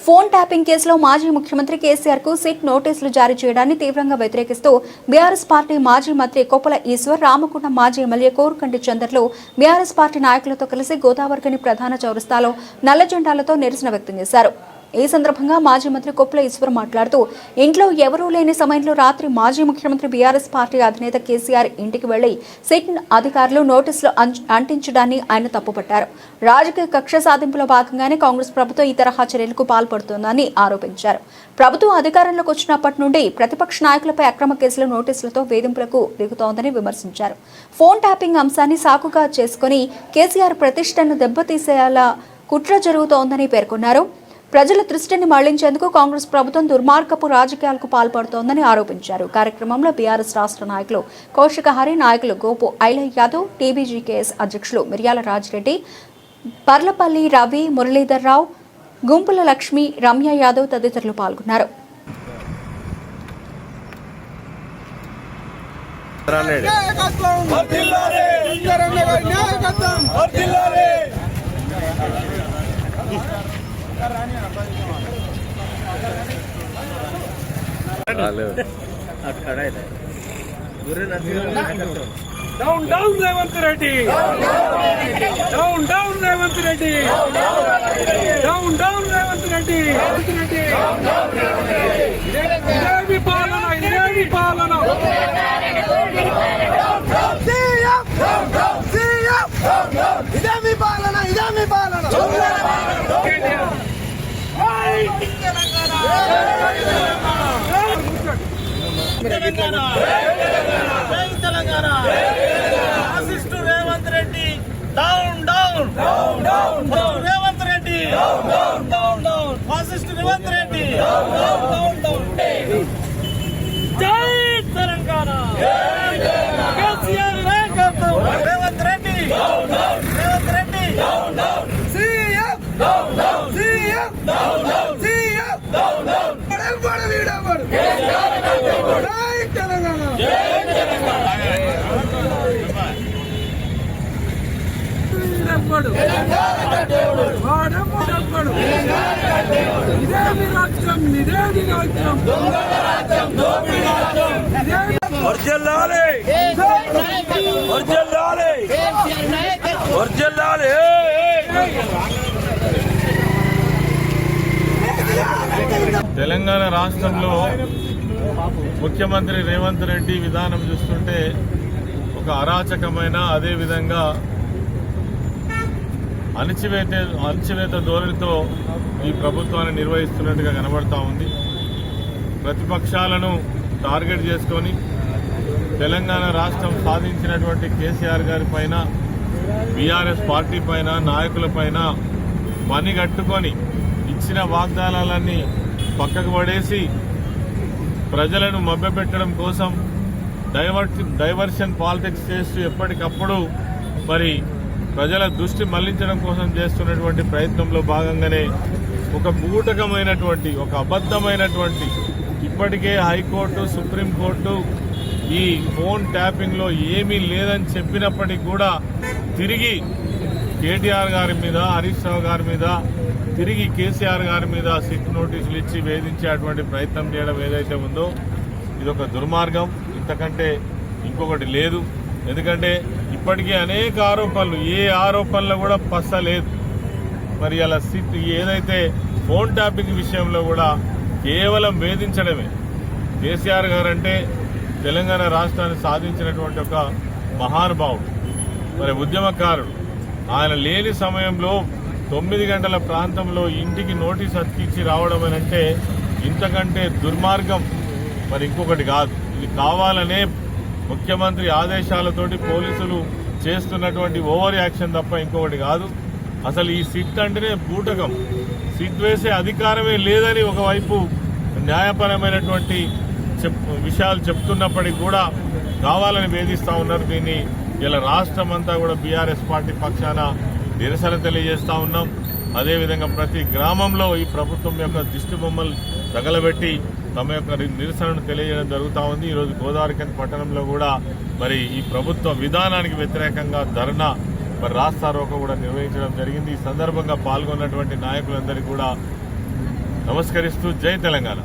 Phone tapping కేసులో మాజీ ముఖ్యమంత్రి కేసీఆర్ కు సిట్ నోటీసులు జారీ చేయడాన్ని తీవ్రంగా వ్యతిరేకిస్తూ బీఆర్ఎస్ పార్టీ మాజీ మంత్రి కొప్పుల ఈశ్వర్, రామగుండం మాజీ ఎమ్మెల్యే కోరుకంటి చంద్రలు బీఆర్ఎస్ పార్టీ నాయకులతో కలిసి గోదావరిఖని ప్రధాన చౌరస్తాలో నల్ల జెండాలతో నిరసన వ్యక్తం చేశారు. ఈ సందర్భంగా మాజీ మంత్రి కొప్పుల ఈశ్వర్ మాట్లాడుతూ, ఇంట్లో ఎవరూ లేని సమయంలో రాత్రి మాజీ ముఖ్యమంత్రి బీఆర్ఎస్ పార్టీ అధినేత కేసీఆర్ ఇంటికి వెళ్లి సిట్ అధికారులు నోటీసులు అంటించడాన్ని ఆయన తప్పుపట్టారు. రాజకీయ కక్ష సాధింపులో భాగంగానే కాంగ్రెస్ ప్రభుత్వం ఈ తరహా చర్యలకు పాల్పడుతోందని ఆరోపించారు. ప్రభుత్వం అధికారంలోకి వచ్చినప్పటి నుండి ప్రతిపక్ష నాయకులపై అక్రమ కేసుల నోటీసులతో వేధింపులకు దిగుతోందని విమర్శించారు. ఫోన్ ట్యాపింగ్ అంశాన్ని సాకుగా చేసుకుని కేసీఆర్ ప్రతిష్టను దెబ్బతీసేలా కుట్ర జరుగుతోందని పేర్కొన్నారు. ప్రజల దృష్టిని మళ్లించేందుకు కాంగ్రెస్ ప్రభుత్వం దుర్మార్గపు రాజకీయాలకు పాల్పడుతోందని ఆరోపించారు. కార్యక్రమంలో బీఆర్ఎస్ రాష్ట్ర నాయకులు కౌశిక హరి, నాయకులు గోపు ఐలయ్య యాదవ్, టీబీజీకేఎస్ అధ్యక్షులు మిర్యాల రాజిరెడ్డి, పర్లపల్లి రవి, మురళీధర్ రావు, గుంపుల లక్ష్మి, రమ్య యాదవ్ తదితరులు పాల్గొన్నారు. Down, down, Revanth Reddy. Down, down, Revanth Reddy. Down, down, Revanth Reddy. Idemi Palana, Idemi Palana. Idemi Palana, Idemi Palana. Hey, Telangana. Telangana. Telangana. Assist to Revanth Reddy. Down, down. Down, down. Revanth Reddy. Down, down. Down, down. Assist to Revanth Reddy. Down, down. Down, down. Jai Telangana. Jai Telangana. KCR Rangam. Revanth Reddy. Down, down. Revanth Reddy. Down, down. CM. Down, down. CM. Down, down. CM. Down, down. Jai Telangana. Jai Telangana. Telangana రాష్ట్రంలో ముఖ్యమంత్రి రేవంత్ రెడ్డి విధానం చూస్తుంటే ఒక అరాచకమైన, అదేవిధంగా అణచివేత ధోరణితో ఈ ప్రభుత్వాన్ని నిర్వహిస్తున్నట్టుగా కనబడతా ఉంది. ప్రతిపక్షాలను టార్గెట్ చేసుకొని తెలంగాణ రాష్ట్రం సాధించినటువంటి కేసీఆర్ గారి పైన, బీఆర్ఎస్ పార్టీ పైన, నాయకుల పైన పని కట్టుకొని ఇచ్చిన వాగ్దానాలన్నీ పక్కకు పడేసి ప్రజలను మభ్యపెట్టడం కోసం డైవర్షన్ పాలిటిక్స్ చేస్తూ ఎప్పటికప్పుడు మరి ప్రజల దృష్టి మళ్లించడం కోసం చేస్తున్నటువంటి ప్రయత్నంలో భాగంగానే ఒక బూటకమైనటువంటి, ఒక అబద్దమైనటువంటి, ఇప్పటికే హైకోర్టు, సుప్రీంకోర్టు ఈ ఫోన్ ట్యాపింగ్ లో ఏమీ లేదని చెప్పినప్పటికీ కూడా తిరిగి కేటీఆర్ గారి మీద, హరీష్ రావు గారి మీద, తిరిగి కేసీఆర్ గారి మీద సిట్ నోటీసులు ఇచ్చి వేధించేటువంటి ప్రయత్నం చేయడం ఏదైతే ఉందో ఇదొక దుర్మార్గం. ఇంతకంటే ఇంకొకటి లేదు. ఎందుకంటే ఇప్పటికీ అనేక ఆరోపణలు, ఏ ఆరోపణలు కూడా పస్సలేదు. మరి అలా సిట్ ఏదైతే ఫోన్ ట్యాపింగ్ విషయంలో కూడా కేవలం వేధించడమే. కేసీఆర్ గారు అంటే తెలంగాణ రాష్ట్రాన్ని సాధించినటువంటి ఒక మహానుభావుడు, మరి ఉద్యమకారుడు. ఆయన లేని సమయంలో 9 గంటల ప్రాంతంలో ఇంటికి నోటీస్ అతికిచ్చి రావడం అంటే ఇంతకంటే దుర్మార్గం మరి ఇంకొకటి కాదు. ఇది కావాలనే ముఖ్యమంత్రి ఆదేశాలతోటి పోలీసులు చేస్తున్నటువంటి ఓవర్ యాక్షన్ తప్ప ఇంకొకటి కాదు. అసలు ఈ సిట్ అంటేనే బూటకం. సిట్ వేసే అధికారమే లేదని ఒకవైపు న్యాయపరమైనటువంటి విషయాలు చెప్తున్నప్పటికీ కూడా కావాలని వేధిస్తా ఉన్నారు. దీన్ని ఇలా రాష్ట్రం అంతా కూడా బీఆర్ఎస్ పార్టీ పక్షాన నిరసన తెలియజేస్తా ఉన్నాం. అదేవిధంగా ప్రతి గ్రామంలో ఈ ప్రభుత్వం యొక్క దిష్టి బొమ్మలు తగలబెట్టి తమ యొక్క నిరసనను తెలియజేయడం జరుగుతూ ఉంది. ఈరోజు గోదావరిఖని పట్టణంలో కూడా మరి ఈ ప్రభుత్వ విధానానికి వ్యతిరేకంగా ధర్నా, మరి రాస్తారోకో కూడా నిర్వహించడం జరిగింది. ఈ సందర్భంగా పాల్గొన్నటువంటి నాయకులందరికీ కూడా నమస్కరిస్తూ జై తెలంగాణ.